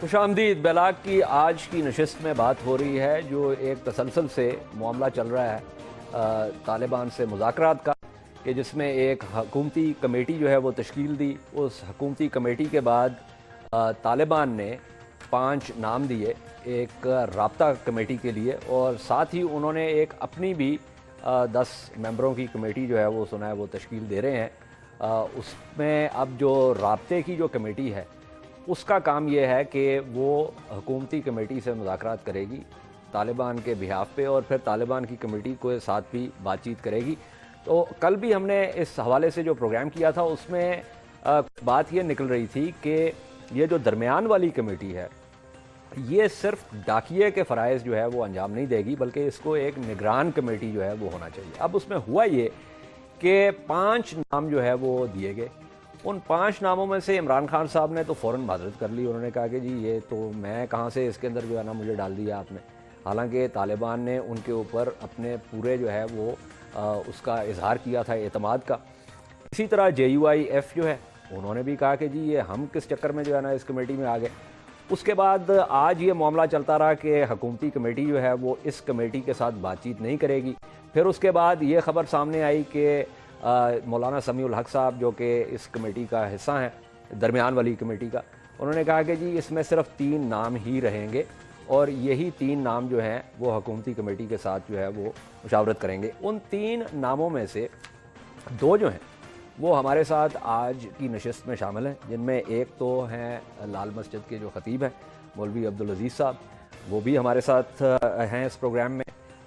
خوش آمدید۔ بیلاگ کی آج کی نشست میں بات ہو رہی ہے جو ایک تسلسل سے معاملہ چل رہا ہے طالبان سے مذاکرات کا، کہ جس میں ایک حکومتی کمیٹی جو ہے وہ تشکیل دی۔ اس حکومتی کمیٹی کے بعد طالبان نے 5 نام دیے ایک رابطہ کمیٹی کے لیے، اور ساتھ ہی انہوں نے ایک اپنی بھی 10 ممبروں کی کمیٹی جو ہے وہ سنا ہے وہ تشکیل دے رہے ہیں۔ اس میں اب جو رابطے کی جو کمیٹی ہے اس کا کام یہ ہے کہ وہ حکومتی کمیٹی سے مذاکرات کرے گی طالبان کے بہاف پہ، اور پھر طالبان کی کمیٹی کے ساتھ بھی بات چیت کرے گی۔ تو کل بھی ہم نے اس حوالے سے جو پروگرام کیا تھا اس میں بات یہ نکل رہی تھی کہ یہ جو درمیان والی کمیٹی ہے یہ صرف ڈاکیے کے فرائض جو ہے وہ انجام نہیں دے گی، بلکہ اس کو ایک نگران کمیٹی جو ہے وہ ہونا چاہیے۔ اب اس میں ہوا یہ کہ 5 نام جو ہے وہ دیے گئے۔ ان 5 ناموں میں سے عمران خان صاحب نے تو فوراً معذرت کر لی، انہوں نے کہا کہ جی یہ تو میں کہاں سے اس کے اندر جو ہے نا مجھے ڈال دیا آپ نے، حالانکہ طالبان نے ان کے اوپر اپنے پورے جو ہے وہ اس کا اظہار کیا تھا اعتماد کا۔ اسی طرح JUIF جو ہے انہوں نے بھی کہا کہ جی یہ ہم کس چکر میں جو ہے نا اس کمیٹی میں آ گئے۔ اس کے بعد آج یہ معاملہ چلتا رہا کہ حکومتی کمیٹی جو ہے وہ اس کمیٹی کے ساتھ بات چیت نہیں کرے گی۔ پھر اس کے بعد یہ خبر سامنے آئی کہ مولانا سمیع الحق صاحب جو کہ اس کمیٹی کا حصہ ہیں، درمیان والی کمیٹی کا، انہوں نے کہا کہ جی اس میں صرف 3 نام ہی رہیں گے، اور یہی 3 نام جو ہیں وہ حکومتی کمیٹی کے ساتھ جو ہے وہ مشاورت کریں گے۔ ان 3 ناموں میں سے 2 جو ہیں وہ ہمارے ساتھ آج کی نشست میں شامل ہیں، جن میں ایک تو ہیں لال مسجد کے جو خطیب ہیں مولوی عبدالعزیز صاحب، وہ بھی ہمارے ساتھ ہیں اس پروگرام میں۔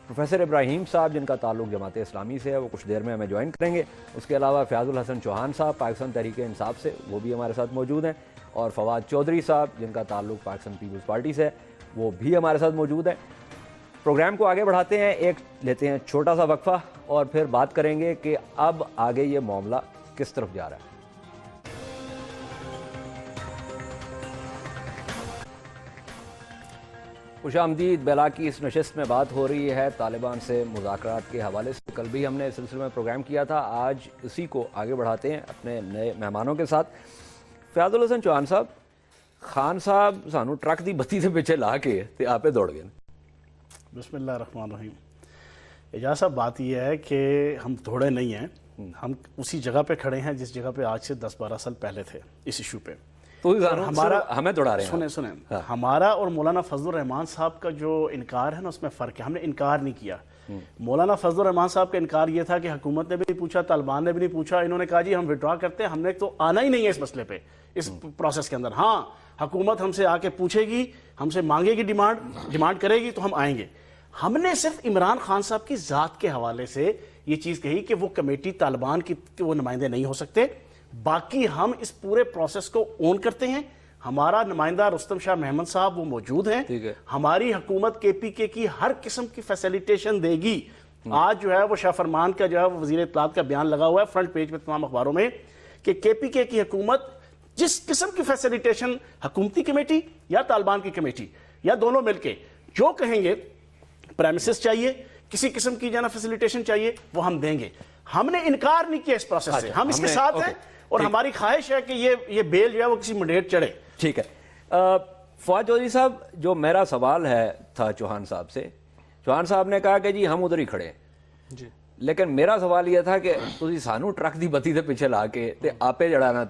پروفیسر ابراہیم صاحب جن کا تعلق جماعت اسلامی سے ہے وہ کچھ دیر میں ہمیں جوائن کریں گے۔ اس کے علاوہ فیاض الحسن چوہان صاحب پاکستان تحریک انصاف سے، وہ بھی ہمارے ساتھ موجود ہیں، اور فواد چودھری صاحب جن کا تعلق پاکستان پیپلز پارٹی سے ہے وہ بھی ہمارے ساتھ موجود ہیں۔ پروگرام کو آگے بڑھاتے ہیں، ایک لیتے ہیں چھوٹا سا وقفہ، اور پھر بات کریں گے کہ اب آگے یہ معاملہ کس طرف جا رہا ہے۔ خوش آمدید۔ بیلاگ کی اس نشست میں بات ہو رہی ہے طالبان سے مذاکرات کے حوالے سے۔ کل بھی ہم نے اس سلسلے میں پروگرام کیا تھا، آج اسی کو آگے بڑھاتے ہیں اپنے نئے مہمانوں کے ساتھ۔ فیاض الحسن چوہان صاحب، خان صاحب سانو ٹرک دی بتی سے پیچھے لا کے تے آپ دوڑ گئے۔ بسم اللہ الرحمن الرحیم۔ اعجاز صاحب، بات یہ ہے کہ ہم دوڑے نہیں ہیں، ہم اسی جگہ پہ کھڑے ہیں جس جگہ پہ آج سے 10-12 سال پہلے تھے اس ایشو پہ۔ تو ہمارا ہمیں دوڑا رہے ہیں۔ سنیں ہمارا اور مولانا فضل الرحمان صاحب کا جو انکار ہے نا اس میں فرق ہے۔ ہم نے انکار نہیں کیا۔ مولانا فضل الرحمان صاحب کا انکار یہ تھا کہ حکومت نے بھی نہیں پوچھا، طالبان نے بھی نہیں پوچھا، انہوں نے کہا جی ہم وڈرا کرتے ہیں، ہم نے تو آنا ہی نہیں ہے اس مسئلے پہ، اس پروسیس کے اندر۔ ہاں حکومت ہم سے آ کے پوچھے گی، ہم سے مانگے گی، ڈیمانڈ کرے گی تو ہم آئیں گے۔ ہم نے صرف عمران خان صاحب کی ذات کے حوالے سے یہ چیز کہی کہ وہ کمیٹی طالبان کی وہ نمائندے نہیں ہو سکتے، باقی ہم اس پورے پروسیس کو اون کرتے ہیں۔ ہمارا نمائندہ رستم شاہ محمد صاحب وہ موجود ہیں، ہماری حکومت KPK کی ہر قسم کی فیسیلیٹیشن دے گی۔ آج جو ہے وہ شاہ فرمان کا جو ہے وزیر اطلاعات کا بیان لگا ہوا ہے فرنٹ پیج پہ تمام اخباروں میں کہ KPK کی حکومت جس قسم کی فیسیلیٹیشن حکومتی کمیٹی یا طالبان کی کمیٹی یا دونوں مل کے جو کہیں گے، پریمیسز چاہیے، کسی قسم کی جو ہے فیسیلیٹیشن چاہیے، وہ ہم دیں گے۔ ہم نے انکار نہیں کیا اس پروسیس سے، ہم اس کے ساتھ ہیں، اور ہماری خواہش ہے کہ یہ بیل جو ہے وہ کسی منڈیٹ چڑھے۔ ٹھیک ہے۔ فواد چودھری صاحب، جو میرا سوال تھا چوہان صاحب سے، چوہان صاحب نے کہا کہ جی ہم ادھر ہی کھڑے ہیں جی، لیکن میرا سوال یہ تھا کہ تسی سانو ٹرک دی بتی سے پیچھے لا کے تے آپے جڑانا،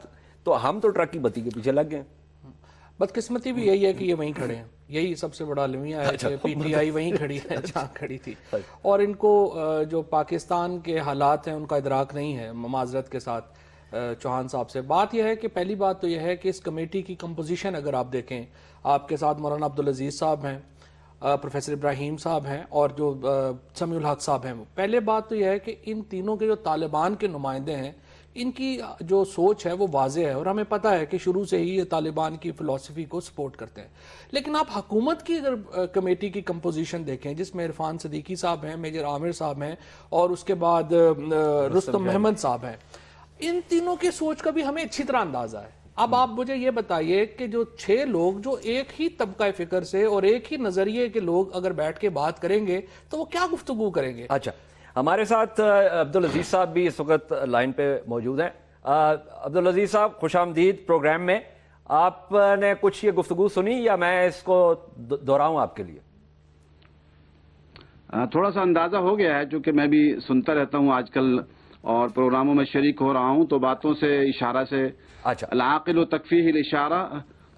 تو ہم تو ٹرک کی بتی کے پیچھے لگ گئے۔ بدقسمتی بھی یہی ہے کہ یہ وہیں کھڑے ہیں، یہی سب سے بڑا المیہ ہے کہ PTI وہیں کھڑی ہے جہاں کھڑی تھی، اور ان کو جو پاکستان کے حالات ہیں ان کا ادراک نہیں ہے۔ معذرت کے ساتھ چوہان صاحب سے بات یہ ہے کہ پہلی بات تو یہ ہے کہ اس کمیٹی کی کمپوزیشن اگر آپ دیکھیں، آپ کے ساتھ مولانا عبدالعزیز صاحب ہیں، پروفیسر ابراہیم صاحب ہیں، اور جو سمیع الحق صاحب ہیں۔ پہلے بات تو یہ ہے کہ ان تینوں کے جو طالبان کے نمائندے ہیں ان کی جو سوچ ہے وہ واضح ہے، اور ہمیں پتہ ہے کہ شروع سے ہی یہ طالبان کی فلسفی کو سپورٹ کرتے ہیں۔ لیکن آپ حکومت کی اگر کمیٹی کی کمپوزیشن دیکھیں جس میں عرفان صدیقی صاحب ہیں، میجر عامر صاحب ہیں، اور اس کے بعد رستم محمد صاحب ہیں، ان تینوں کی سوچ کا بھی ہمیں اچھی طرح اندازہ ہے۔ اب آپ مجھے یہ بتائیے کہ جو 6 لوگ جو ایک ہی طبقہ فکر سے اور ایک ہی نظریے کے لوگ اگر بیٹھ کے بات کریں گے تو وہ کیا گفتگو کریں گے؟ اچھا، ہمارے ساتھ عبدالعزیز صاحب بھی اس وقت لائن پہ موجود ہیں۔ عبدالعزیز صاحب، خوش آمدید پروگرام میں۔ آپ نے کچھ یہ گفتگو سنی یا میں اس کو دہراؤں آپ کے لیے؟ تھوڑا سا اندازہ ہو گیا ہے، چونکہ میں بھی سنتا رہتا ہوں آج کل اور پروگراموں میں شریک ہو رہا ہوں، تو باتوں سے اشارہ سے اچھا، العاقل و تکفیہ الاشارہ،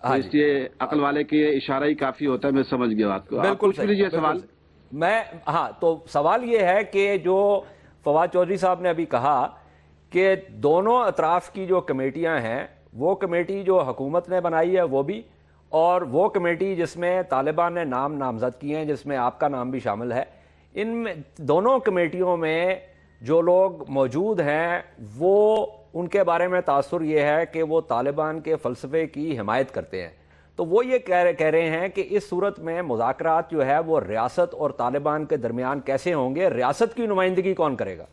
اس لیے عقل والے کے اشارہ ہی کافی ہوتا ہے. میں سمجھ گیا بات کو. بالکل صحیح. سوال میں تو سوال یہ ہے کہ جو فواد چودھری صاحب نے ابھی کہا کہ دونوں اطراف کی جو کمیٹیاں ہیں، وہ کمیٹی جو حکومت نے بنائی ہے وہ بھی، اور وہ کمیٹی جس میں طالبان نے نامزد کیے ہیں، جس میں آپ کا نام بھی شامل ہے، ان میں دونوں کمیٹیوں میں جو لوگ موجود ہیں وہ ان کے بارے میں تاثر یہ ہے کہ وہ طالبان کے فلسفے کی حمایت کرتے ہیں. تو وہ یہ کہہ رہے ہیں کہ اس صورت میں مذاکرات جو ہے وہ ریاست اور طالبان کے درمیان کیسے ہوں گے، ریاست کی نمائندگی کون کرے گا؟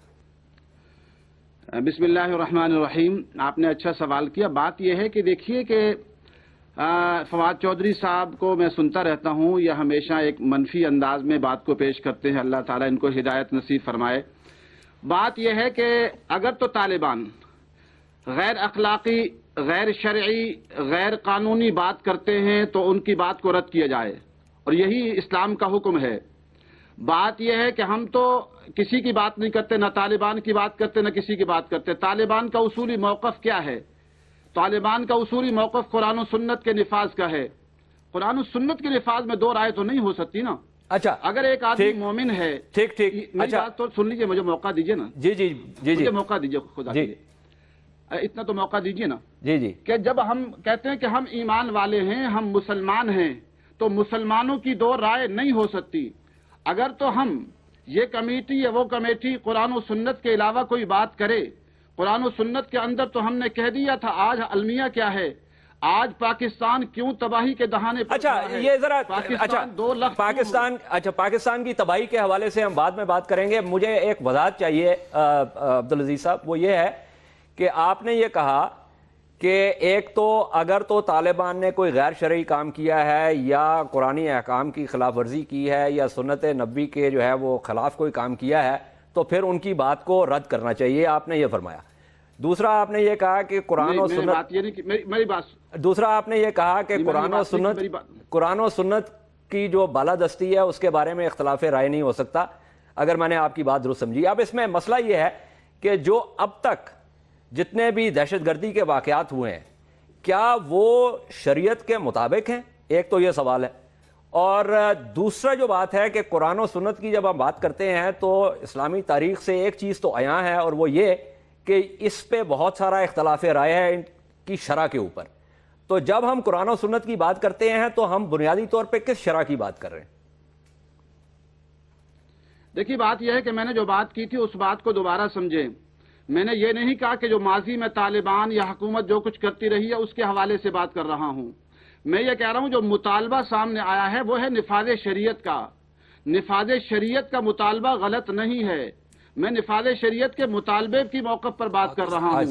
بسم اللہ الرحمن الرحیم. آپ نے اچھا سوال کیا. بات یہ ہے کہ دیکھیے کہ فواد چودھری صاحب کو میں سنتا رہتا ہوں، یہ ہمیشہ ایک منفی انداز میں بات کو پیش کرتے ہیں. اللہ تعالیٰ ان کو ہدایت نصیب فرمائے. بات یہ ہے کہ اگر تو طالبان غیر اخلاقی، غیر شرعی، غیر قانونی بات کرتے ہیں تو ان کی بات کو رد کیا جائے، اور یہی اسلام کا حکم ہے. بات یہ ہے کہ ہم تو کسی کی بات نہیں کرتے، نہ طالبان کی بات کرتے، نہ کسی کی بات کرتے. طالبان کا اصولی موقف کیا ہے؟ طالبان کا اصولی موقف قرآن و سنت کے نفاذ کا ہے. قرآن و سنت کے نفاذ میں دو رائے تو نہیں ہو سکتی نا. اچھا، اگر ایک آدمی مومن ہے، ٹھیک میری بات تو سن لیجیے، مجھے موقع دیجیے نا. جی مجھے موقع دیجیے، خدا کے لیے اتنا تو موقع دیجیے نا. جی کہ جب ہم کہتے ہیں کہ ہم ایمان والے ہیں، ہم مسلمان ہیں، تو مسلمانوں کی دو رائے نہیں ہو سکتی. اگر تو ہم یہ کمیٹی یا وہ کمیٹی قرآن و سنت کے علاوہ کوئی بات کرے، قرآن و سنت کے اندر تو ہم نے کہہ دیا تھا. آج المیہ کیا ہے؟ آج پاکستان کیوں تباہی کے دہانے پر اچھا کھڑا ہے؟ یہ ذرا پاکستان کی تباہی کے حوالے سے ہم بعد میں بات کریں گے. مجھے ایک وضاحت چاہیے عبدالعزیز صاحب، وہ یہ ہے کہ آپ نے یہ کہا کہ ایک تو اگر تو طالبان نے کوئی غیر شرعی کام کیا ہے یا قرآنی احکام کی خلاف ورزی کی ہے یا سنت نبوی کے جو ہے وہ خلاف کوئی کام کیا ہے تو پھر ان کی بات کو رد کرنا چاہیے، آپ نے یہ فرمایا. دوسرا آپ نے یہ کہا کہ قرآن و سنت، میری بات دوسرا آپ نے یہ کہا کہ قرآن و سنت کی جو بالادستی ہے اس کے بارے میں اختلاف رائے نہیں ہو سکتا، اگر میں نے آپ کی بات درست سمجھی. اب اس میں مسئلہ یہ ہے کہ جو اب تک جتنے بھی دہشت گردی کے واقعات ہوئے ہیں کیا وہ شریعت کے مطابق ہیں؟ ایک تو یہ سوال ہے. اور دوسرا جو بات ہے کہ قرآن و سنت کی جب ہم بات کرتے ہیں تو اسلامی تاریخ سے ایک چیز تو عیاں ہے، اور وہ یہ کہ اس پہ بہت سارا اختلاف رائے ہے ان کی شرح کے اوپر. تو جب ہم قرآن و سنت کی بات کرتے ہیں تو ہم بنیادی طور پہ کس شرح کی بات کر رہے ہیں؟ دیکھیے بات یہ ہے کہ میں نے جو بات کی تھی اس بات کو دوبارہ سمجھیں. میں نے یہ نہیں کہا کہ جو ماضی میں طالبان یا حکومت جو کچھ کرتی رہی ہے اس کے حوالے سے بات کر رہا ہوں. میں یہ کہہ رہا ہوں جو مطالبہ سامنے آیا ہے وہ ہے نفاذ شریعت کا. نفاذ شریعت کا مطالبہ غلط نہیں ہے. میں نفاذ شریعت کے مطالبے کی موقف پر بات کر رہا ہوں.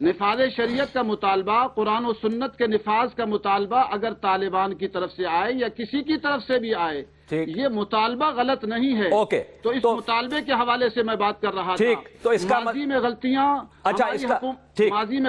نفاذ شریعت کا مطالبہ، قرآن و سنت کے نفاذ کا مطالبہ اگر طالبان کی طرف سے آئے یا کسی کی طرف سے بھی آئے، یہ مطالبہ غلط نہیں ہے. تو اس مطالبے کے حوالے سے میں بات کر رہا تھا. تو اس کا ماضی میں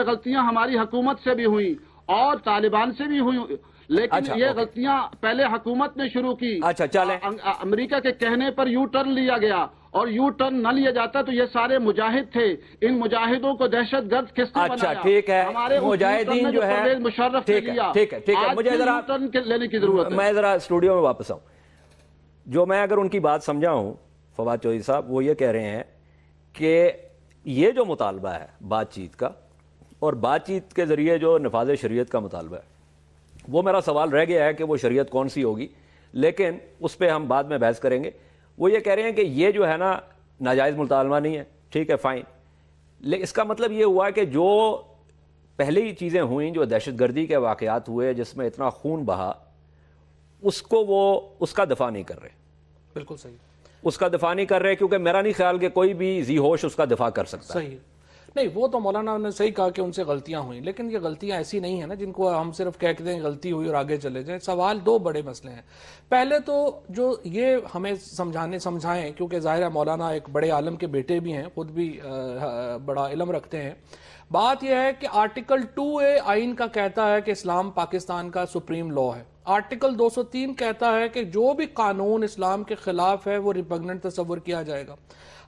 غلطیاں ہماری حکومت سے بھی ہوئیں اور طالبان سے بھی ہوئی، لیکن یہ غلطیاں پہلے حکومت نے شروع کی. امریکہ کے کہنے پر یو ٹرن لیا گیا، اور یو ٹرن نہ لیا جاتا تو یہ سارے مجاہد تھے. ان مجاہدوں کو دہشت گرد کس نے بنایا؟ ٹھیک ہے، ہمارے مجاہدین جو ہے مشرف نے لیا. ٹھیک ہے، مجھے ذرا لینے کی ضرورت ہے. میں ذرا اسٹوڈیو میں واپس آؤں. جو میں اگر ان کی بات سمجھا ہوں فواد چودھری صاحب، وہ یہ کہہ رہے ہیں کہ یہ جو مطالبہ ہے بات چیت کا، اور بات چیت کے ذریعے جو نفاذ شریعت کا مطالبہ ہے، وہ میرا سوال رہ گیا ہے کہ وہ شریعت کون سی ہوگی، لیکن اس پہ ہم بعد میں بحث کریں گے. وہ یہ کہہ رہے ہیں کہ یہ جو ہے نا ناجائز مطالبہ نہیں ہے. ٹھیک ہے، فائن. لیکن اس کا مطلب یہ ہوا کہ جو پہلی چیزیں ہوئیں، جو دہشت گردی کے واقعات ہوئے جس میں اتنا خون بہا، اس کو وہ اس کا دفاع نہیں کر رہے. بالکل صحیح، اس کا دفاع نہیں کر رہے، کیونکہ میرا نہیں خیال کہ کوئی بھی ذی ہوش اس کا دفاع کر سکتا ہے. صحیح. نہیں وہ تو مولانا نے صحیح کہا کہ ان سے غلطیاں ہوئیں، لیکن یہ غلطیاں ایسی نہیں ہیں نا جن کو ہم صرف کہہ دیں غلطی ہوئی اور آگے چلے جائیں. سوال دو بڑے مسئلے ہیں. پہلے تو جو یہ ہمیں سمجھائیں، کیونکہ ظاہر ہے مولانا ایک بڑے عالم کے بیٹے بھی ہیں، خود بھی بڑا علم رکھتے ہیں. بات یہ ہے کہ آرٹیکل 2A آئین کا کہتا ہے کہ اسلام پاکستان کا سپریم لا ہے. آرٹیکل 203 کہتا ہے کہ جو بھی قانون اسلام کے خلاف ہے وہ ریپگننٹ تصور کیا جائے گا.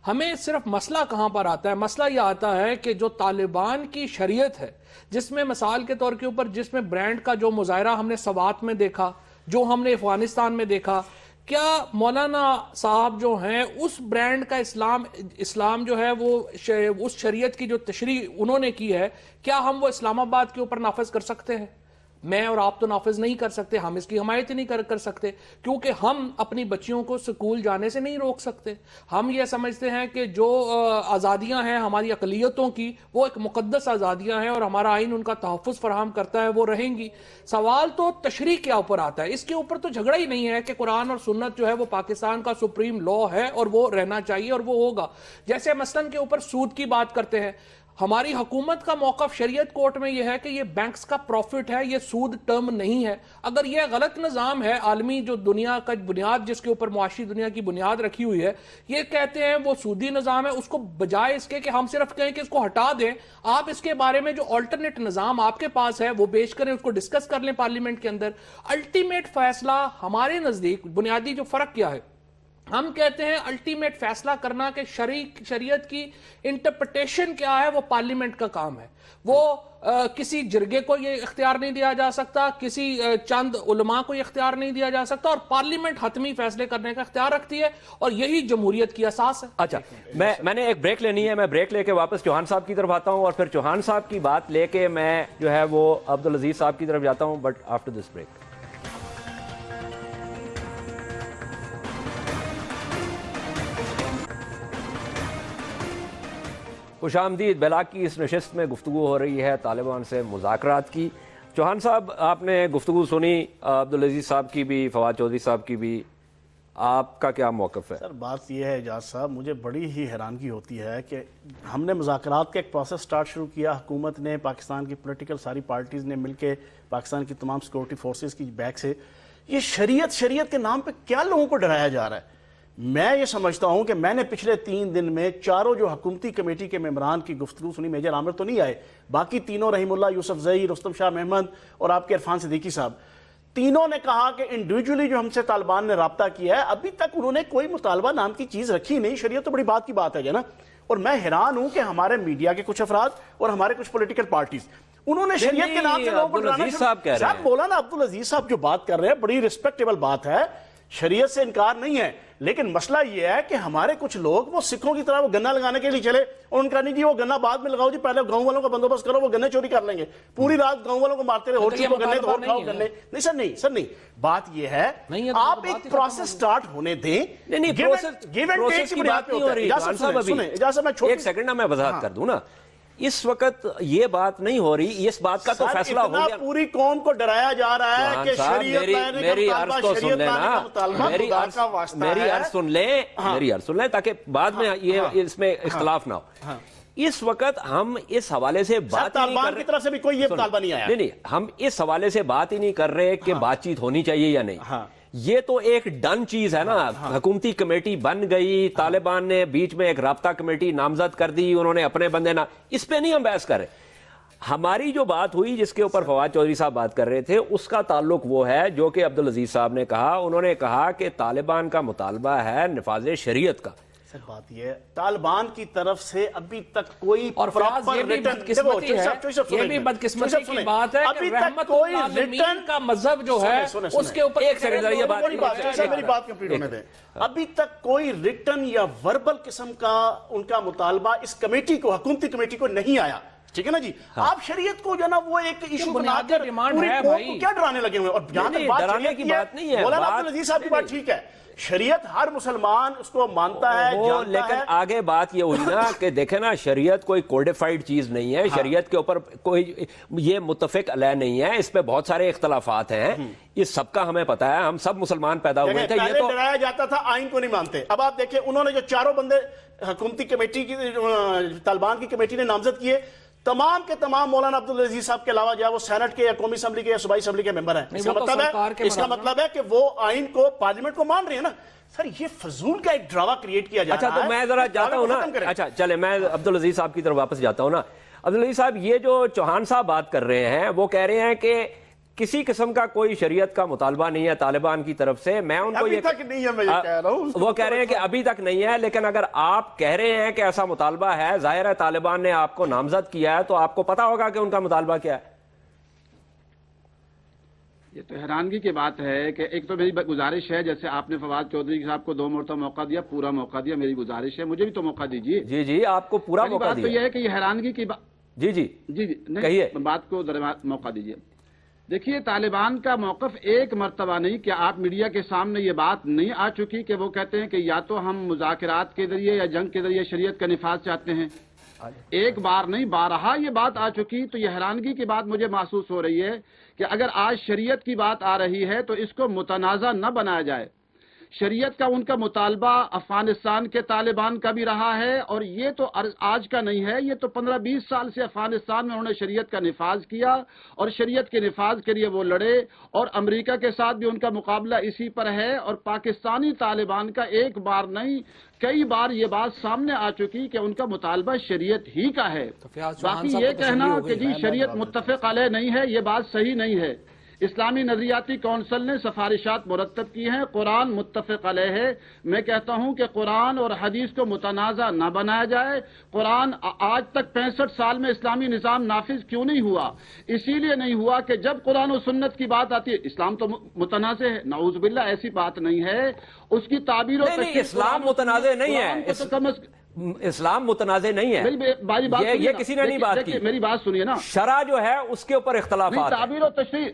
ہمیں صرف مسئلہ کہاں پر آتا ہے؟ مسئلہ یہ آتا ہے کہ جو طالبان کی شریعت ہے، جس میں مثال کے طور کے اوپر جس میں برانڈ کا جو مظاہرہ ہم نے سوات میں دیکھا، جو ہم نے افغانستان میں دیکھا، کیا مولانا صاحب جو ہیں اس برانڈ کا اسلام جو ہے وہ اس شریعت کی جو تشریح انہوں نے کی ہے، کیا ہم وہ اسلام آباد کے اوپر نافذ کر سکتے ہیں؟ میں اور آپ تو نافذ نہیں کر سکتے، ہم اس کی حمایت نہیں کر سکتے، کیونکہ ہم اپنی بچیوں کو سکول جانے سے نہیں روک سکتے. ہم یہ سمجھتے ہیں کہ جو آزادیاں ہیں ہماری اقلیتوں کی، وہ ایک مقدس آزادیاں ہیں اور ہمارا آئین ان کا تحفظ فراہم کرتا ہے، وہ رہیں گی. سوال تو تشریح کے اوپر آتا ہے. اس کے اوپر تو جھگڑا ہی نہیں ہے کہ قرآن اور سنت جو ہے وہ پاکستان کا سپریم لا ہے اور وہ رہنا چاہیے اور وہ ہوگا. جیسے مثلاً کے اوپر سود کی بات کرتے ہیں، ہماری حکومت کا موقف شریعت کورٹ میں یہ ہے کہ یہ بینکس کا پروفٹ ہے، یہ سود ٹرم نہیں ہے. اگر یہ غلط نظام ہے، عالمی جو دنیا کا بنیاد جس کے اوپر معاشی دنیا کی بنیاد رکھی ہوئی ہے، یہ کہتے ہیں وہ سودی نظام ہے، اس کو بجائے اس کے کہ ہم صرف کہیں کہ اس کو ہٹا دیں، آپ اس کے بارے میں جو آلٹرنیٹ نظام آپ کے پاس ہے وہ پیش کریں، اس کو ڈسکس کر لیں پارلیمنٹ کے اندر. الٹیمیٹ فیصلہ ہمارے نزدیک بنیادی جو فرق کیا ہے، ہم کہتے ہیں الٹیمیٹ فیصلہ کرنا کہ شریعت کی انٹرپریٹیشن کیا ہے وہ پارلیمنٹ کا کام ہے. وہ کسی جرگے کو یہ اختیار نہیں دیا جا سکتا، کسی چند علماء کو یہ اختیار نہیں دیا جا سکتا، اور پارلیمنٹ حتمی فیصلے کرنے کا اختیار رکھتی ہے، اور یہی جمہوریت کی اساس ہے. اچھا، میں نے ایک بریک لینی ہے، میں بریک لے کے واپس چوہان صاحب کی طرف آتا ہوں اور پھر چوہان صاحب کی بات لے کے میں جو ہے وہ عبدالعزیز صاحب کی طرف جاتا ہوں، بٹ آفٹر دس بریک. خوش آمدید. بیلاگ کی اس نشست میں گفتگو ہو رہی ہے طالبان سے مذاکرات کی. چوہان صاحب، آپ نے گفتگو سنی عبدالعزیز صاحب کی بھی، فواد چودھری صاحب کی بھی، آپ کا کیا موقف ہے؟ سر بات یہ ہے اعجاز صاحب، مجھے بڑی ہی حیرانگی ہوتی ہے کہ ہم نے مذاکرات کا ایک پروسیس سٹارٹ شروع کیا، حکومت نے، پاکستان کی پولیٹیکل ساری پارٹیز نے مل کے، پاکستان کی تمام سیکورٹی فورسز کی بیک سے، یہ شریعت کے نام پہ کیا لوگوں کو ڈرایا جا رہا ہے؟ میں یہ سمجھتا ہوں کہ میں نے پچھلے 3 دن میں چاروں جو حکومتی کمیٹی کے ممبران کی گفتگو سنی، میجر عامر تو نہیں آئے، باقی تینوں رحیم اللہ، یوسف زئی، رستم شاہ محمد اور آپ کے عرفان صدیقی صاحب، تینوں نے کہا کہ انڈیویجولی جو ہم سے طالبان نے رابطہ کیا ہے، ابھی تک انہوں نے کوئی مطالبہ نام کی چیز رکھی نہیں. شریعت تو بڑی بات کی بات ہے نا. اور میں حیران ہوں کہ ہمارے میڈیا کے کچھ افراد اور ہمارے کچھ پولیٹیکل پارٹیز، انہوں نے شریعت کے نام سے لوگوں کو ڈرانا شروع. صاحب مولانا عبدالعزیز صاحب جو بات کر رہے ہیں بڑی ریسپیکٹیبل بات ہے، شریعت سے انکار نہیں ہے، لیکن مسئلہ یہ ہے کہ ہمارے کچھ لوگ وہ سکھوں کی طرح وہ گنا لگانے کے لیے چلے، اور ان کا نہیں جی وہ گنا بعد میں لگاؤ جی، پہلے گاؤں والوں کا بندوبست کرو، وہ گنے چوری کر لیں گے، پوری رات گاؤں والوں کو مارتے رہے، اور چیز کو گنے تو اور کھاؤ گنے. نہیں سر نہیں، بات یہ ہے آپ ایک پروسیس سٹارٹ ہونے دیں. نہیں پروسیس کی بات نہیں ہو رہی. ایک سیکنڈ میں وضاحت کر دوں نا، اس وقت یہ بات نہیں ہو رہی، اس بات کا تو فیصلہ ہو گیا. پوری قوم کو ڈرایا جا رہا ہے کہ میری عرض تو سن لینا، میری عرض سن لیں تاکہ بعد میں یہ اس میں اختلاف نہ ہو. اس وقت ہم اس حوالے سے بات نہیں کر رہے، کی طرف سے بھی کوئی یہ مطالبہ نہیں آیا. نہیں، ہم اس حوالے سے بات ہی نہیں کر رہے کہ بات چیت ہونی چاہیے یا نہیں. یہ تو ایک ڈن چیز ہے نا. حکومتی کمیٹی بن گئی، طالبان نے بیچ میں ایک رابطہ کمیٹی نامزد کر دی، انہوں نے اپنے بندے اس پہ نہیں ہم بحث کر رہے. ہماری جو بات ہوئی جس کے اوپر فواد چودھری صاحب بات کر رہے تھے، اس کا تعلق وہ ہے جو کہ عبدالعزیز صاحب نے کہا. انہوں نے کہا کہ طالبان کا مطالبہ ہے نفاذ شریعت کا. سر بات یہ ہے طالبان کی طرف سے ابھی تک کوئی، اور فراز یہ بھی بدقسمتی ہے، یہ بھی بدقسمتی کی بات ہے کہ رحمت العالمین کا مذہب جو ہے اس کے اوپر ایک سیکنڈ یہ بات میری بات کمپلیٹ ہونے دیں. ابھی تک کوئی ریٹن یا وربل قسم کا ان کا مطالبہ اس کمیٹی کو، حکومتی کمیٹی کو نہیں آیا. ٹھیک ہے نا جی. آپ شریعت کو جو ہے نا وہ ایک ایشو بنا کر پوری قوم کو کیا ڈرانے لگے ہوئے. اور جہاں تک بات ڈرانے کی بات نہیں ہے, مولانا عبدالعزیز صاحب کی بات ٹھیک ہے, شریعت ہر مسلمان اس کو مانتا ہے, جانتا ہے. لیکن آگے بات یہ ہوئی نا کہ دیکھیں نا, شریعت کوئی کوڈیفائیڈ چیز نہیں ہے, شریعت کے اوپر کوئی یہ متفق علیہ نہیں ہے, اس پہ بہت سارے اختلافات ہیں, اس سب کا ہمیں پتا ہے, ہم سب مسلمان پیدا ہوئے تھے. پہلے ڈرایا جاتا تھا آئین کو نہیں مانتے, اب آپ دیکھیں انہوں نے جو چاروں بندے حکومتی کمیٹی کی, طالبان کی کمیٹی نے نامزد کیے, تمام کے تمام مولانا عبدالعزیز صاحب کے علاوہ جو وہ سینٹ کے یا قومی اسمبلی کے یا صوبائی اسمبلی کے ممبر ہیں. اس کا مطلب ہے کہ وہ آئین کو, پارلیمنٹ کو مان رہے ہیں نا. سر یہ فضول کا ایک ڈراوا کریٹ کیا جا رہا ہے. اچھا تو میں ذرا جاتا ہوں نا, اچھا چلے میں عبدالعزیز صاحب کی طرف واپس جاتا ہوں نا. عبدالعزیز صاحب, یہ جو چوہان صاحب بات کر رہے ہیں وہ کہہ رہے ہیں کہ کسی قسم کا کوئی شریعت کا مطالبہ نہیں ہے طالبان کی طرف سے. میں ان کو ابھی تک نہیں ہے, میں یہ کہہ رہا ہوں. وہ کہہ رہے ہیں کہ ابھی تک نہیں ہے, لیکن اگر آپ کہہ رہے ہیں کہ ایسا مطالبہ ہے, ظاہر ہے طالبان نے آپ کو نامزد کیا ہے تو آپ کو پتا ہوگا کہ ان کا مطالبہ کیا ہے. یہ تو حیرانگی کی بات ہے کہ ایک تو میری گزارش ہے, جیسے آپ نے فواد چودھری صاحب کو 2 مرتبہ موقع دیا, پورا موقع دیا, میری گزارش ہے مجھے بھی تو موقع دیجیے. جی جی آپ کو پورا موقع دیا. بات تو یہ ہے کہ یہ حیرانگی کی بات, جی جی جی جی کہیے, بات کو موقع دیجیے. دیکھیے طالبان کا موقف ایک مرتبہ نہیں, کہ آپ میڈیا کے سامنے یہ بات نہیں آ چکی کہ وہ کہتے ہیں کہ یا تو ہم مذاکرات کے ذریعے یا جنگ کے ذریعے شریعت کا نفاذ چاہتے ہیں. ایک بار نہیں, بارہا یہ بات آ چکی. تو یہ حیرانگی کی بات مجھے محسوس ہو رہی ہے کہ اگر آج شریعت کی بات آ رہی ہے تو اس کو متنازع نہ بنایا جائے. شریعت کا ان کا مطالبہ افغانستان کے طالبان کا بھی رہا ہے, اور یہ تو آج کا نہیں ہے, یہ تو 15-20 سال سے افغانستان میں انہوں نے شریعت کا نفاذ کیا, اور شریعت کے نفاذ کے لیے وہ لڑے, اور امریکہ کے ساتھ بھی ان کا مقابلہ اسی پر ہے. اور پاکستانی طالبان کا ایک بار نہیں کئی بار یہ بات سامنے آ چکی کہ ان کا مطالبہ شریعت ہی کا ہے. باقی یہ کہنا کہ جی شریعت متفق علیہ نہیں ہے, یہ بات صحیح نہیں ہے. اسلامی نظریاتی کونسل نے سفارشات مرتب کی ہیں, قرآن متفق علیہ ہے. میں کہتا ہوں کہ قرآن اور حدیث کو متنازع نہ بنایا جائے. قرآن آج تک 65 سال میں اسلامی نظام نافذ کیوں نہیں ہوا؟ اسی لیے نہیں ہوا کہ جب قرآن و سنت کی بات آتی ہے, اسلام تو متنازع ہے, نعوذ باللہ ایسی بات نہیں ہے. اس کی تعبیر و تشریح, اسلام متنازع نہیں ہے, اسلام متنازع نہیں ہے, یہ کسی نے نہیں بات کی. میری بات سنیے نا, شرع جو ہے اس کے اوپر اختلافات. تعبیر و تشریح,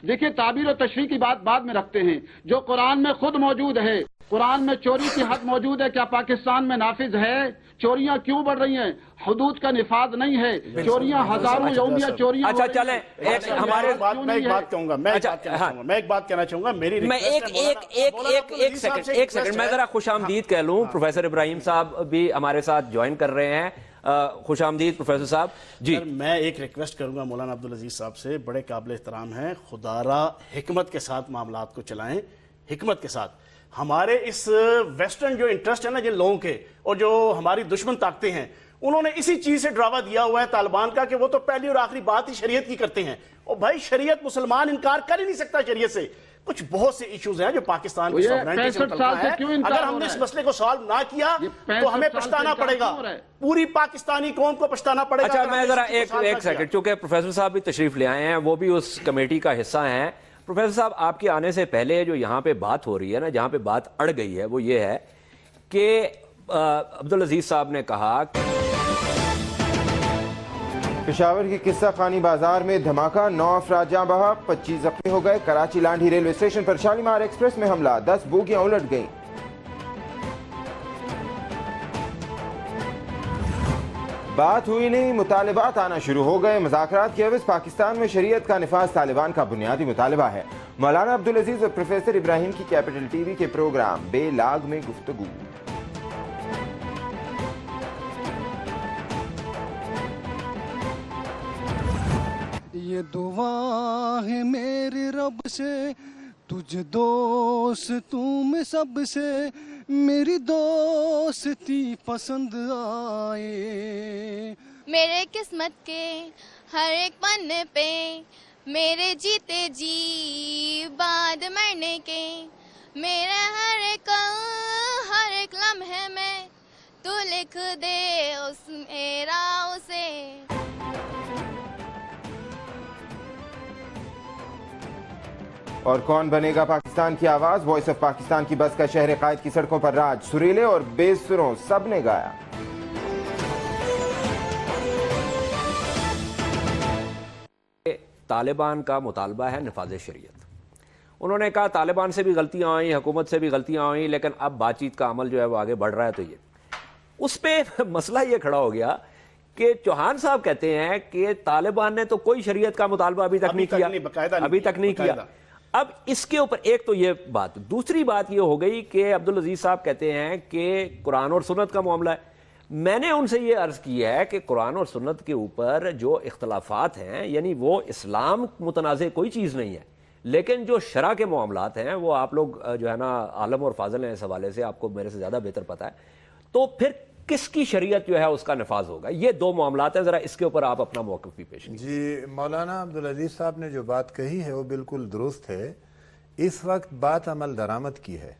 دیکھیں تعبیر و تشریح کی بات بعد میں رکھتے ہیں. جو قرآن میں خود موجود ہے, قرآن میں چوری کی حد موجود ہے, کیا پاکستان میں نافذ ہے؟ چوریاں کیوں بڑھ رہی ہیں؟ حدود کا نفاذ نہیں ہے, چوریاں ہزاروں یومیہ چوریاں. اچھا چلیں, ہمارے میں ایک بات کہوں گا, میں ایک بات کہنا چاہوں گا. میری میں ایک سیکنڈ میں ذرا خوش آمدید کہہ لوں. پروفیسر ابراہیم صاحب بھی ہمارے ساتھ جوائن کر رہے ہیں. خوش آمدید پروفیسر صاحب. جی میں ایک ریکویسٹ کروں گا مولانا عبدالعزیز صاحب سے, بڑے قابل احترام ہیں, خدا را حکمت کے ساتھ معاملات کو چلائیں, حکمت کے ساتھ. ہمارے اس ویسٹرن جو انٹرسٹ ہے نا جن لوگوں کے, اور جو ہماری دشمن طاقتیں ہیں, انہوں نے اسی چیز سے ڈراوا دیا ہوا ہے طالبان کا کہ وہ تو پہلی اور آخری بات ہی شریعت کی کرتے ہیں. اور بھائی شریعت مسلمان انکار کر ہی نہیں سکتا شریعت سے. کچھ بہت سے ایشوز ہیں جو پاکستان کی سوورنٹی سے متعلق ہے. اگر ہم نے اس مسئلے کو سالو نہ کیا تو ہمیں پچھتانا پڑے گا, پوری پاکستانی قوم کو پچھتانا پڑے گا. اچھا میں ذرا ایک سیکنڈ, چونکہ پروفیسر صاحب بھی تشریف لے آئے ہیں, وہ بھی اس کمیٹی کا حصہ ہیں. پروفیسر صاحب, آپ کے آنے سے پہلے جو یہاں پہ بات ہو رہی ہے نا, جہاں پہ بات اڑ گئی ہے, وہ یہ ہے کہ عبدالعزیز صاحب نے کہا پشاور کی قصہ خانی بازار میں دھماکہ, 9 افراد جاں بحق, 25 زخمی ہو گئے. کراچی لانڈھی ریلوے اسٹیشن پر شالیمار ایکسپریس میں حملہ, 10 بوگیاں الٹ گئیں. بات ہوئی نہیں, مطالبات آنا شروع ہو گئے. مذاکرات کی عوض پاکستان میں شریعت کا نفاذ طالبان کا بنیادی مطالبہ ہے. مولانا عبدالعزیز اور پروفیسر ابراہیم کی کیپٹل ٹی وی کے پروگرام بے لاگ میں گفتگو. یہ دعا ہے میرے رب سے, تجھ دوستوں میں سب سے میری دوستی پسند آئے. میرے قسمت کے ہر ایک پنے پہ میرے جیتے جی بعد مرنے کے, میرا ہر ایک لمحے میں تو لکھ دے اس میرا اسے. اور کون بنے گا پاکستان کی آواز؟ وائس آف پاکستان کی بس کا شہر قائد کی سڑکوں پر راج, سریلے اور بے سروں سب نے گایا. طالبان کا مطالبہ ہے نفاذ شریعت. انہوں نے کہا طالبان سے بھی غلطیاں آئیں, حکومت سے بھی غلطیاں آئیں, لیکن اب بات چیت کا عمل جو ہے وہ آگے بڑھ رہا ہے. تو یہ اس پہ مسئلہ یہ کھڑا ہو گیا کہ چوہان صاحب کہتے ہیں کہ طالبان نے تو کوئی شریعت کا مطالبہ ابھی تک نہیں کیا. اب اس کے اوپر ایک تو یہ بات, دوسری بات یہ ہو گئی کہ عبدالعزیز صاحب کہتے ہیں کہ قرآن اور سنت کا معاملہ ہے. میں نے ان سے یہ عرض کی ہے کہ قرآن اور سنت کے اوپر جو اختلافات ہیں, یعنی وہ اسلام متنازع کوئی چیز نہیں ہے, لیکن جو شرع کے معاملات ہیں وہ آپ لوگ جو ہے نا عالم اور فاضل ہیں اس حوالے سے, آپ کو میرے سے زیادہ بہتر پتہ ہے. تو پھر کس کی شریعت جو ہے اس کا نفاذ ہوگا؟ یہ دو معاملات ہیں, ذرا اس کے اوپر آپ اپنا موقف بھی پیش کریں. جی, مولانا عبدالعزیز صاحب نے جو بات کہی ہے وہ بالکل درست ہے. اس وقت بات عمل درآمد کی ہے,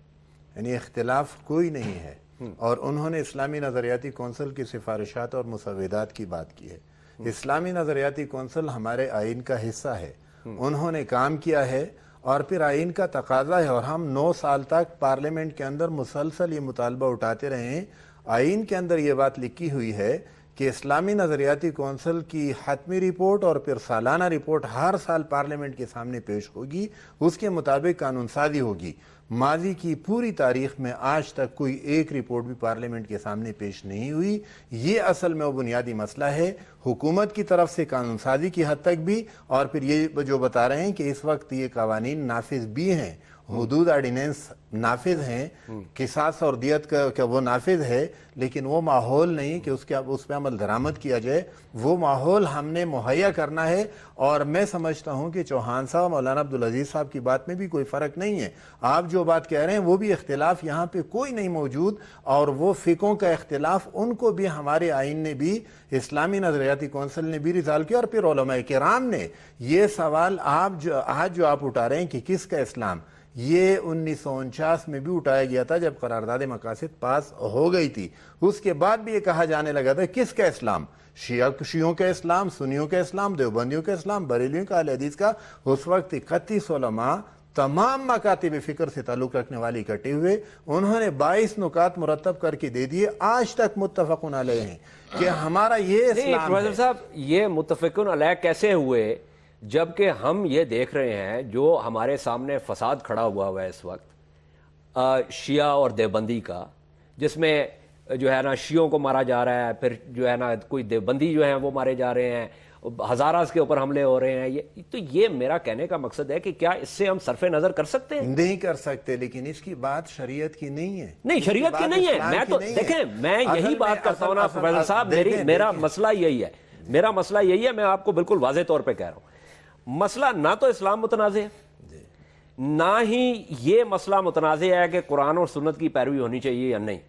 یعنی اختلاف کوئی نہیں ہے, اور انہوں نے اسلامی نظریاتی کونسل کی سفارشات اور مسودات کی بات کی ہے. اسلامی نظریاتی کونسل ہمارے آئین کا حصہ ہے, انہوں نے کام کیا ہے, اور پھر آئین کا تقاضا ہے, اور ہم 9 سال تک پارلیمنٹ کے اندر مسلسل یہ مطالبہ اٹھاتے رہے ہیں. آئین کے اندر یہ بات لکھی ہوئی ہے کہ اسلامی نظریاتی کونسل کی حتمی رپورٹ اور پھر سالانہ رپورٹ ہر سال پارلیمنٹ کے سامنے پیش ہوگی, اس کے مطابق قانون سازی ہوگی. ماضی کی پوری تاریخ میں آج تک کوئی ایک رپورٹ بھی پارلیمنٹ کے سامنے پیش نہیں ہوئی. یہ اصل میں وہ بنیادی مسئلہ ہے, حکومت کی طرف سے قانون سازی کی حد تک بھی, اور پھر یہ جو بتا رہے ہیں کہ اس وقت یہ قوانین نافذ بھی ہیں, حدود آرڈیننس نافذ ہیں, قصاص اور دیت کا وہ نافذ ہے, لیکن وہ ماحول نہیں کہ اس پہ عمل درآمد کیا جائے. وہ ماحول ہم نے مہیا کرنا ہے, اور میں سمجھتا ہوں کہ چوہان صاحب, مولانا عبدالعزیز صاحب کی بات میں بھی کوئی فرق نہیں ہے. آپ جو بات کہہ رہے ہیں وہ بھی اختلاف یہاں پہ کوئی نہیں موجود, اور وہ فقہوں کا اختلاف ان کو بھی ہمارے آئین نے بھی, اسلامی نظریاتی کونسل نے بھی ریزالو کیا, اور پھر علماء کرام نے. یہ سوال آج جو آپ اٹھا رہے ہیں کہ کس کا اسلام, یہ 1949 میں بھی اٹھایا گیا تھا جب قرارداد مقاصد پاس ہو گئی تھی. اس کے بعد بھی یہ کہا جانے لگا تھا کس کا اسلام, شیعوں کا اسلام, سنیوں کا اسلام, دیوبندیوں کا اسلام, بریلیوں کا, اہل حدیث کا. اس وقت 31 علماء تمام مکاتب فکر سے تعلق رکھنے والے اکٹھے ہوئے, انہوں نے 22 نکات مرتب کر کے دے دیے. آج تک متفقون علیہ ہیں کہ ہمارا یہ اسلام پروفیسر ہے. صاحب, یہ متفقون علیہ کیسے ہوئے جبکہ ہم یہ دیکھ رہے ہیں جو ہمارے سامنے فساد کھڑا ہوا ہے اس وقت شیعہ اور دیوبندی کا, جس میں جو ہے نا شیعوں کو مارا جا رہا ہے, پھر جو ہے نا کوئی دیوبندی جو ہیں وہ مارے جا رہے ہیں, ہزاراز کے اوپر حملے ہو رہے ہیں. تو یہ میرا کہنے کا مقصد ہے کہ کیا اس سے ہم صرف نظر کر سکتے ہیں؟ نہیں کر سکتے, لیکن اس کی بات شریعت کی نہیں ہے. نہیں, شریعت کی نہیں ہے. میں تو دیکھیں, میں یہی بات کرتا ہوں نا پروفیسر صاحب, میرا مسئلہ یہی ہے, میں آپ کو بالکل واضح طور پہ کہہ رہا ہوں. مسئلہ نہ تو اسلام متنازع ہے, نہ ہی یہ مسئلہ متنازع ہے کہ قرآن اور سنت کی پیروی ہونی چاہیے یا نہیں.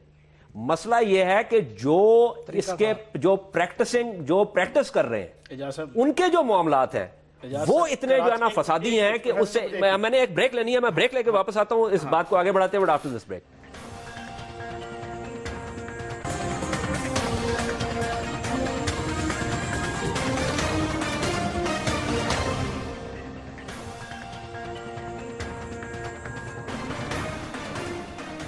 مسئلہ یہ ہے کہ جو اس کے جو پریکٹس کر رہے ہیں ان کے جو معاملات ہیں وہ اتنے جو ہے نا فسادی ہیں کہ اس سے میں نے ایک بریک لینی ہے, میں بریک لے کے واپس آتا ہوں, اس بات کو آگے بڑھاتے ہوئے آفٹر دس بریک.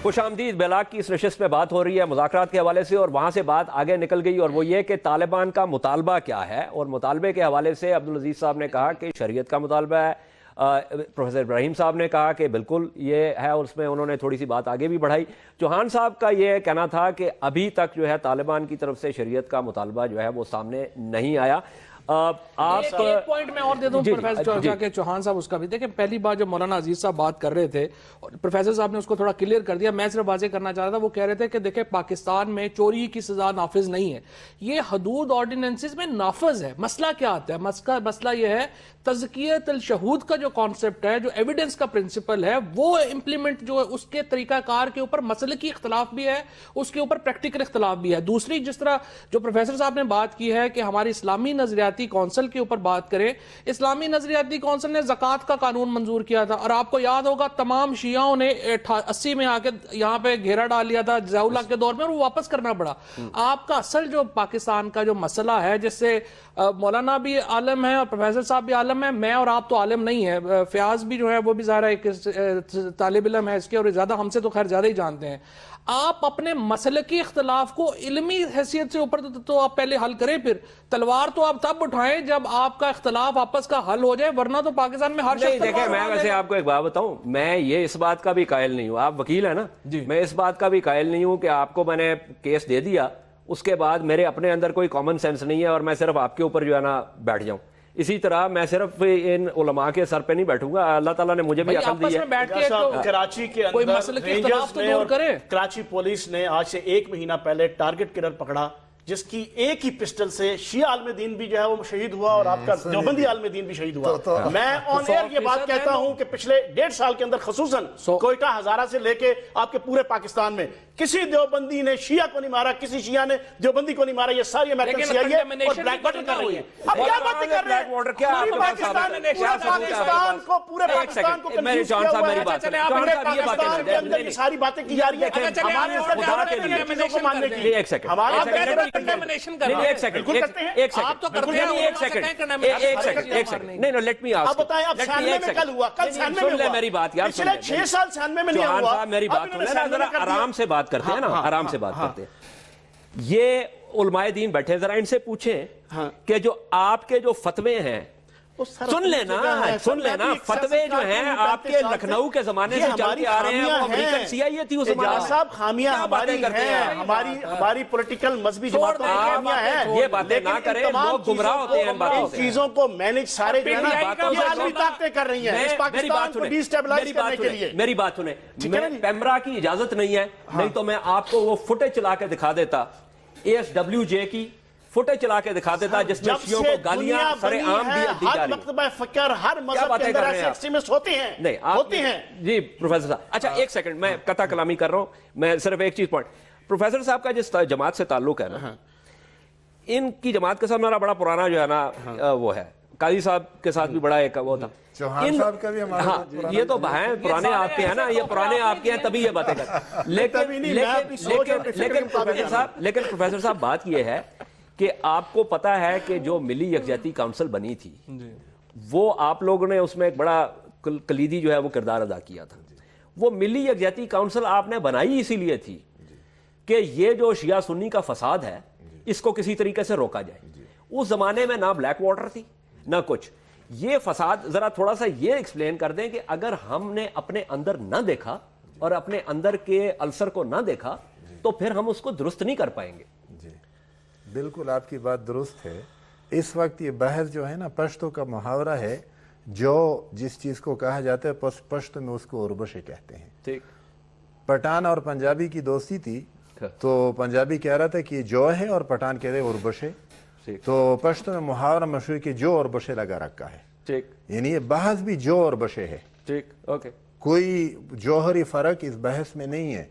خوش آمدید. بیلاگ کی اس نشست میں بات ہو رہی ہے مذاکرات کے حوالے سے, اور وہاں سے بات آگے نکل گئی, اور وہ یہ کہ طالبان کا مطالبہ کیا ہے, اور مطالبے کے حوالے سے عبدالعزیز صاحب نے کہا کہ شریعت کا مطالبہ ہے, پروفیسر ابراہیم صاحب نے کہا کہ بالکل یہ ہے, اور اس میں انہوں نے تھوڑی سی بات آگے بھی بڑھائی. چوہان صاحب کا یہ کہنا تھا کہ ابھی تک جو ہے طالبان کی طرف سے شریعت کا مطالبہ جو ہے وہ سامنے نہیں آیا. آپ ایک پوائنٹ میں اور دے دوں پروفیسر کہ چوہان صاحب اس کا بھی دیکھیں, پہلی بار جو مولانا عزیز صاحب بات کر رہے تھے اور پروفیسر صاحب نے اس کو تھوڑا کلیئر کر دیا, میں صرف واضح کرنا چاہ رہا تھا. وہ کہہ رہے تھے کہ دیکھیں پاکستان میں چوری کی سزا نافذ نہیں ہے, یہ حدود آرڈیننسز میں نافذ ہے. مسئلہ کیا آتا ہے, مسئلہ یہ ہے تزکیت الشہود کا جو کانسیپٹ ہے, جو ایویڈنس کا پرنسپل ہے, وہ امپلیمنٹ جو ہے اس کے طریقہ کار کے اوپر مسلکی اختلاف بھی ہے, اس کے اوپر پریکٹیکل اختلاف بھی ہے. دوسری, جس طرح جو پروفیسر صاحب نے بات کی ہے کہ ہماری اسلامی نظریاتی کونسل کے اوپر بات کریں, اسلامی نظریاتی کونسل نے زکوٰۃ کا قانون منظور کیا تھا, اور آپ کو یاد ہوگا تمام شیعوں نے 80 میں آ کے یہاں پہ گھیرا ڈال لیا تھا ضیاء اللہ کے دور میں, اور وہ واپس کرنا پڑا. آپ کا اصل جو پاکستان کا جو مسئلہ ہے, جس سے مولانا بھی عالم ہے اور پروفیسر صاحب بھی عالم ہے, میں اور آپ تو عالم نہیں ہے, فیاض بھی جو ہے وہ بھی ظاہر ہے ایک طالب علم ہے اس کے, اور زیادہ ہم سے تو خیر زیادہ ہی جانتے ہیں. آپ اپنے مسلکی اختلاف کو علمی حیثیت سے اوپر تو آپ پہلے حل کریں, پھر تلوار تو آپ تب اٹھائیں جب آپ کا اختلاف آپس کا حل ہو جائے، ورنہ تو پاکستان میں ہر نہیں دیکھیں، میں ویسے آپ کو ایک بات بتاؤں، میں یہ اس بات کا بھی قائل نہیں ہوں، آپ وکیل ہیں نا، میں اس بات کا بھی قائل نہیں ہوں کہ آپ کو میں نے کیس دے دیا، اس کے بعد میرے اپنے اندر کوئی کامن سینس نہیں ہے اور میں صرف آپ کے اوپر جو ہے نا بیٹھ جاؤں. اسی طرح میں صرف ان علماء کے سر پہ نہیں بیٹھوں گا. اللہ تعالیٰ نے مجھے بھی عقل دی ہے. کراچی کے اندر رینجرز نے اور کراچی پولیس نے آج سے 1 مہینہ پہلے ٹارگٹ کلر پکڑا جس کی ایک ہی پسٹل سے شیعہ عالم دین بھی جو ہے وہ شہید ہوا اور آپ کا دیوبندی عالم دین بھی شہید ہوا. میں آن ایئر یہ بات کہتا ہوں کہ پچھلے 1.5 سال کے اندر خصوصاً کوئٹہ ہزارہ سے لے کے آپ کے پورے پاکستان میں کسی دیوبندی نے شیعہ کو نہیں مارا، کسی شیعہ نے دیوبندی کو نہیں مارا. یہ ساری امریکن سی ہے اور بلیک واٹر کر رہی ہے. اب کیا باتیں کر رہے ہیں؟ پاکستان کو پورے پاکستان کو کنفیوز کیا ہوا ہے. پاکستان کے اندر یہ ساری باتیں کی جا رہی ہیں ہمارے اندر کو ماننے کے لیے. ایک سیکنڈ میری بات یار، پچھلے 6 سال 96 میں نہیں ہوا. میری بات ذرا آرام سے بات کرتے ہیں نا، آرام سے بات کرتے ہیں. یہ علماء دین بیٹھے، ذرا ان سے پوچھیں کہ جو آپ کے جو فتوے ہیں، سن لینا فتوے جو ہیں آپ کے لکھنؤ کے زمانے سے چل کے آ رہے ہیں، وہ امریکن سی آئی اے تھی اس زمانے میں. صاحب خامیاں ہماری ہیں، ہماری پولیٹیکل مذہبی جماعتوں کی خامیاں ہیں. یہ باتیں نہ کریں، لوگ گمراہ ہوتے ہیں ان باتوں سے. چیزوں کو مینج سارے یہ عالمی طاقتیں کر رہی ہیں اس پاکستان کو ڈی اسٹیبلائز کرنے کے لیے. میری بات سنیں، پیمرا کی اجازت نہیں ہے، نہیں تو میں آپ کو وہ فوٹیج چلا کے دکھا دیتا، ASWJ کی فوٹیج چلا کے دکھا دیتا جس میں شیعوں کو گالیاں سر عام دی جا رہی ہیں. ہر مکتبہ فکر، ہر مذہب کے اندر ایسے ایکسٹریمسٹ ہوتے ہیں. نہیں ہوتے ہیں جی پروفیسر صاحب. اچھا ایک سیکنڈ، میں قطع کلامی کر رہا ہوں، میں صرف ایک چیز پوائنٹ. پروفیسر صاحب کا جس جماعت سے تعلق ہے نا، ان کی جماعت کے ساتھ میرا بڑا پرانا جو ہے نا وہ ہے، قاضی صاحب کے ساتھ بھی بڑا ایک وہ تھا. ہاں یہ تو ہیں پرانے آپ کے ہیں نا، یہ پرانے آپ کے ہیں تبھی یہ باتیں کرتے. لیکن پروفیسر صاحب بات یہ ہے کہ آپ کو پتا ہے کہ جو ملی یکجہتی کاؤنسل بنی تھی وہ آپ لوگوں نے اس میں ایک بڑا کلیدی جو ہے وہ کردار ادا کیا تھا. وہ ملی یکجہتی کاؤنسل آپ نے بنائی اسی لیے تھی کہ یہ جو شیعہ سنی کا فساد ہے اس کو کسی طریقے سے روکا جائے. اس زمانے میں نہ بلیک واٹر تھی نہ کچھ. یہ فساد ذرا تھوڑا سا یہ ایکسپلین کر دیں کہ اگر ہم نے اپنے اندر نہ دیکھا اور اپنے اندر کے السر کو نہ دیکھا تو پھر ہم اس کو درست نہیں کر پائیں گے. بالکل آپ کی بات درست ہے. اس وقت یہ بحث جو ہے نا، پشتو کا محاورہ ہے، جو جس چیز کو کہا جاتا ہے پشتو میں اس کو اوربشے کہتے ہیں. ٹھیک. پٹھان اور پنجابی کی دوستی تھی تو پنجابی کہہ رہا تھا کہ جو ہے اور پٹھان کہہ رہے اوربشے. تو پشتو میں محاورہ مشہور کہ جو اوربشے لگا رکھا ہے. ٹھیک. یعنی یہ بحث بھی جو اوربشے ہے. ٹھیک. اوکے. کوئی جوہری فرق اس بحث میں نہیں ہے.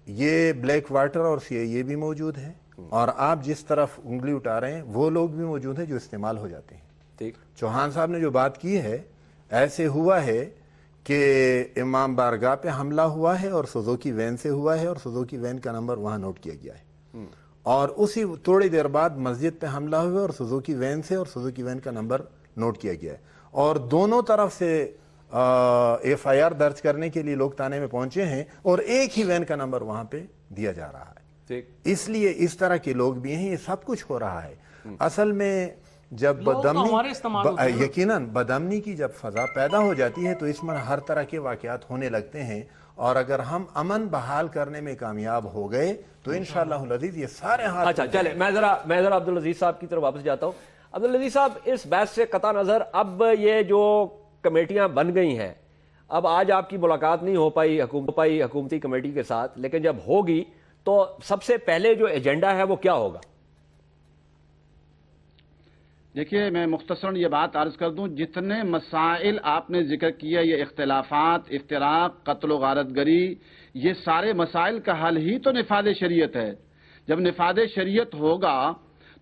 یہ بلیک واٹر اور CIA بھی موجود ہے اور آپ جس طرف انگلی اٹھا رہے ہیں وہ لوگ بھی موجود ہیں جو استعمال ہو جاتے ہیں. ٹھیک. چوہان صاحب نے جو بات کی ہے، ایسے ہوا ہے کہ امام بارگاہ پہ حملہ ہوا ہے اور سوزوکی وین سے ہوا ہے اور سوزوکی وین کا نمبر وہاں نوٹ کیا گیا ہے، اور اسی تھوڑی دیر بعد مسجد پہ حملہ ہوا اور سوزوکی وین سے اور سوزوکی وین کا نمبر نوٹ کیا گیا ہے، اور دونوں طرف سے FIR درج کرنے کے لیے لوگ تانے میں پہنچے ہیں اور ایک ہی وین کا نمبر وہاں پہ دیا جا رہا ہے. اس لیے اس طرح کے لوگ بھی ہیں. یہ سب کچھ ہو رہا ہے. اصل میں جب یقیناً بدامنی کی جب فضا پیدا ہو جاتی ہے تو اس میں ہر طرح کے واقعات ہونے لگتے ہیں، اور اگر ہم امن بحال کرنے میں کامیاب ہو گئے تو انشاءاللہ العزیز یہ سارے حال. اچھا چلے، میں ذرا عبدالعزیز صاحب کی طرف واپس جاتا ہوں. عبدالعزیز صاحب، اس بحث سے قطع نظر اب یہ جو کمیٹیاں بن گئی ہیں، اب آج آپ کی ملاقات نہیں ہو پائی حکومتی کمیٹی کے ساتھ، لیکن جب ہوگی تو سب سے پہلے جو ایجنڈا ہے وہ کیا ہوگا؟ دیکھیے، میں مختصراً یہ بات عرض کر دوں، جتنے مسائل آپ نے ذکر کیا، یہ اختلافات، افتراق، قتل و غارت گری، یہ سارے مسائل کا حل ہی تو نفاذ شریعت ہے. جب نفاذ شریعت ہوگا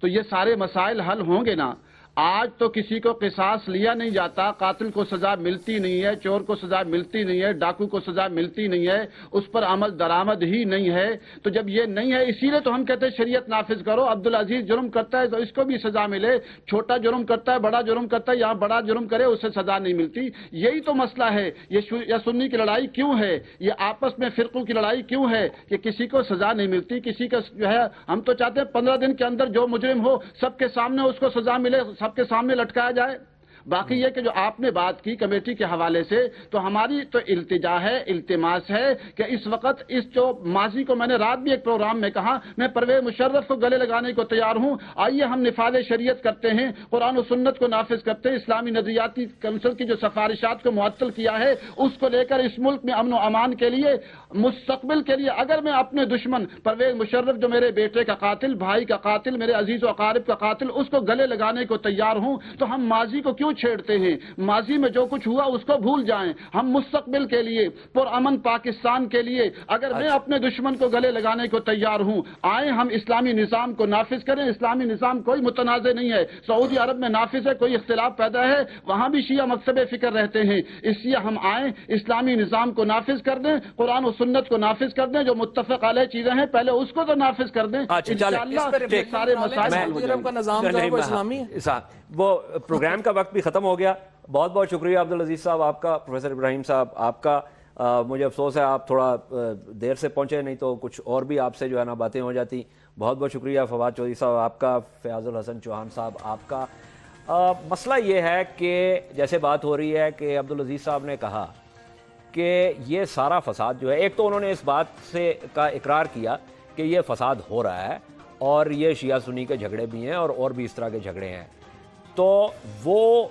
تو یہ سارے مسائل حل ہوں گے نا. آج تو کسی کو قصاص لیا نہیں جاتا، قاتل کو سزا ملتی نہیں ہے، چور کو سزا ملتی نہیں ہے، ڈاکو کو سزا ملتی نہیں ہے، اس پر عمل درآمد ہی نہیں ہے۔ تو جب یہ نہیں ہے، اسی لیے تو ہم کہتے ہیں شریعت نافذ کرو۔ عبدالعزیز جرم کرتا ہے تو اس کو بھی سزا ملے، چھوٹا جرم کرتا ہے، بڑا جرم کرتا ہے، یہاں بڑا جرم کرے اسے سزا نہیں ملتی۔ یہی تو مسئلہ ہے۔ یہ سنی کی لڑائی کیوں ہے؟ یہ آپس میں فرقوں کی لڑائی کیوں ہے کہ کسی کو سزا نہیں ملتی؟ کسی کا جو ہے، ہم تو چاہتے ہیں 15 دن کے اندر جو مجرم ہو سب کے سامنے اس کو سزا ملے، سب کے سامنے لٹکایا جائے۔ باقی یہ کہ جو آپ نے بات کی کمیٹی کے حوالے سے، تو ہماری تو التجا ہے، التماس ہے کہ اس وقت اس جو ماضی کو میں نے رات بھی ایک پروگرام میں کہا، میں پرویز مشرف کو گلے لگانے کو تیار ہوں۔ آئیے ہم نفاذ شریعت کرتے ہیں، قرآن و سنت کو نافذ کرتے ہیں، اسلامی نظریاتی کونسل کی جو سفارشات کو معطل کیا ہے اس کو لے کر اس ملک میں امن و امان کے لیے، مستقبل کے لیے، اگر میں اپنے دشمن پرویز مشرف جو میرے بیٹے کا قاتل، بھائی کا قاتل، میرے عزیز و اقارب کا قاتل، اس کو گلے لگانے کو تیار ہوں، تو ہم ماضی کو کیوں چھیڑتے ہیں؟ ماضی میں جو کچھ ہوا اس کو بھول جائیں۔ ہم مستقبل کے لیے، پرامن پاکستان کے لیے، اگر میں اپنے دشمن کو گلے لگانے کو تیار ہوں، آئیں ہم اسلامی نظام کو نافذ کریں۔ اسلامی نظام کوئی متنازع نہیں ہے، سعودی عرب میں نافذ ہے، کوئی اختلاف پیدا ہے وہاں بھی شیعہ مکتب فکر رہتے ہیں، اس لیے ہم آئیں اسلامی نظام کو نافذ کر دیں، قرآن و سنت کو نافذ کر دیں، جو متفق علیہ چیزیں ہیں پہلے اس کو تو نافذ کر دیں۔ انشاءاللہ سارے مسائل حل ہو جائیں گے۔ کا نظام جو ہے وہ اسلامی ہے۔ وہ پروگرام کا وقت بھی ختم ہو گیا۔ بہت بہت شکریہ عبدالعزیز صاحب آپ کا، پروفیسر ابراہیم صاحب آپ کا۔ مجھے افسوس ہے آپ تھوڑا دیر سے پہنچے، نہیں تو کچھ اور بھی آپ سے جو ہے نا باتیں ہو جاتی۔ بہت بہت شکریہ فواد چودھری صاحب آپ کا، فیاض الحسن چوہان صاحب آپ کا۔ مسئلہ یہ ہے کہ جیسے بات ہو رہی ہے کہ عبدالعزیز صاحب نے کہا کہ یہ سارا فساد جو ہے، ایک تو انہوں نے اس بات سے کا اقرار کیا کہ یہ فساد ہو رہا ہے اور یہ شیعہ سنی کے جھگڑے بھی ہیں اور بھی اس طرح کے جھگڑے ہیں، تو وہ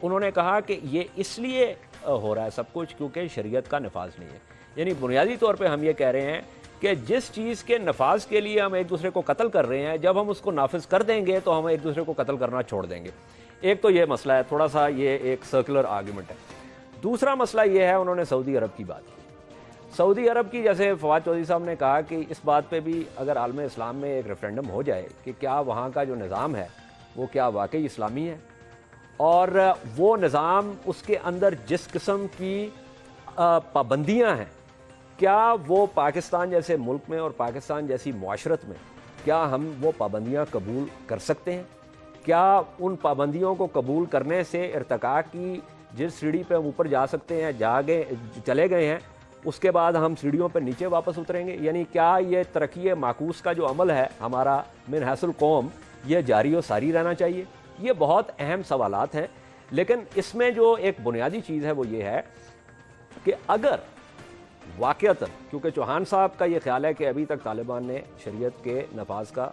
انہوں نے کہا کہ یہ اس لیے ہو رہا ہے سب کچھ کیونکہ شریعت کا نفاذ نہیں ہے۔ یعنی بنیادی طور پہ ہم یہ کہہ رہے ہیں کہ جس چیز کے نفاذ کے لیے ہم ایک دوسرے کو قتل کر رہے ہیں، جب ہم اس کو نافذ کر دیں گے تو ہم ایک دوسرے کو قتل کرنا چھوڑ دیں گے۔ ایک تو یہ مسئلہ ہے، تھوڑا سا یہ ایک سرکولر آرگیومنٹ ہے۔ دوسرا مسئلہ یہ ہے، انہوں نے سعودی عرب کی بات کی۔ سعودی عرب کی، جیسے فواد چودھری صاحب نے کہا کہ اس بات پہ بھی اگر عالم اسلام میں ایک ریفرینڈم ہو جائے کہ کیا وہاں کا جو نظام ہے وہ کیا واقعی اسلامی ہے، اور وہ نظام اس کے اندر جس قسم کی پابندیاں ہیں، کیا وہ پاکستان جیسے ملک میں اور پاکستان جیسی معاشرت میں کیا ہم وہ پابندیاں قبول کر سکتے ہیں؟ کیا ان پابندیوں کو قبول کرنے سے ارتقاء کی جس سیڑھی پہ ہم اوپر جا سکتے ہیں چلے گئے ہیں، اس کے بعد ہم سیڑھیوں پہ نیچے واپس اتریں گے؟ یعنی کیا یہ ترقی معکوس کا جو عمل ہے ہمارا من حیث القوم، یہ جاری و ساری رہنا چاہیے؟ یہ بہت اہم سوالات ہیں، لیکن اس میں جو ایک بنیادی چیز ہے وہ یہ ہے کہ اگر واقعتاً، کیونکہ چوہان صاحب کا یہ خیال ہے کہ ابھی تک طالبان نے شریعت کے نفاذ کا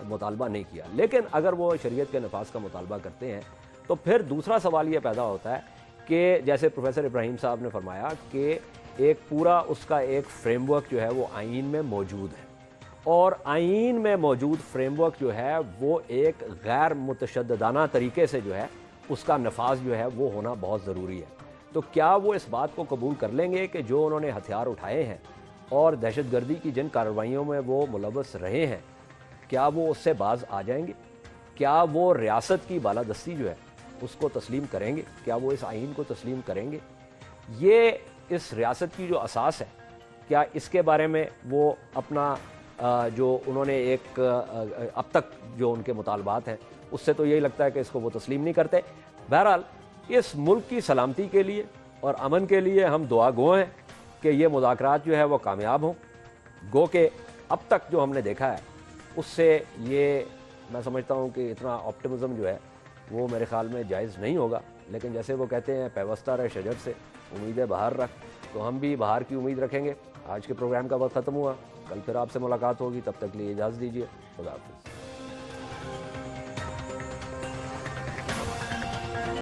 مطالبہ نہیں کیا، لیکن اگر وہ شریعت کے نفاذ کا مطالبہ کرتے ہیں تو پھر دوسرا سوال یہ پیدا ہوتا ہے کہ جیسے پروفیسر ابراہیم صاحب نے فرمایا کہ ایک پورا اس کا ایک فریم ورک جو ہے وہ آئین میں موجود ہے، اور آئین میں موجود فریم ورک جو ہے وہ ایک غیر متشددانہ طریقے سے جو ہے اس کا نفاذ جو ہے وہ ہونا بہت ضروری ہے۔ تو کیا وہ اس بات کو قبول کر لیں گے کہ جو انہوں نے ہتھیار اٹھائے ہیں اور دہشت گردی کی جن کارروائیوں میں وہ ملوث رہے ہیں، کیا وہ اس سے باز آ جائیں گے؟ کیا وہ ریاست کی بالادستی جو ہے اس کو تسلیم کریں گے؟ کیا وہ اس آئین کو تسلیم کریں گے؟ یہ اس ریاست کی جو اساس ہے، کیا اس کے بارے میں وہ اپنا جو انہوں نے ایک اب تک جو ان کے مطالبات ہیں اس سے تو یہی لگتا ہے کہ اس کو وہ تسلیم نہیں کرتے۔ بہرحال اس ملک کی سلامتی کے لیے اور امن کے لیے ہم دعا گو ہیں کہ یہ مذاکرات جو ہے وہ کامیاب ہوں۔ گو کہ اب تک جو ہم نے دیکھا ہے اس سے یہ میں سمجھتا ہوں کہ اتنا آپٹمزم جو ہے وہ میرے خیال میں جائز نہیں ہوگا، لیکن جیسے وہ کہتے ہیں پیوستہ رہ شجر سے امید بہار رکھ، تو ہم بھی بہار کی امید رکھیں گے۔ آج کے پروگرام کا وقت ختم ہوا، کل پھر آپ سے ملاقات ہوگی، تب تک لیے اجازت دیجیے، خدا حافظ۔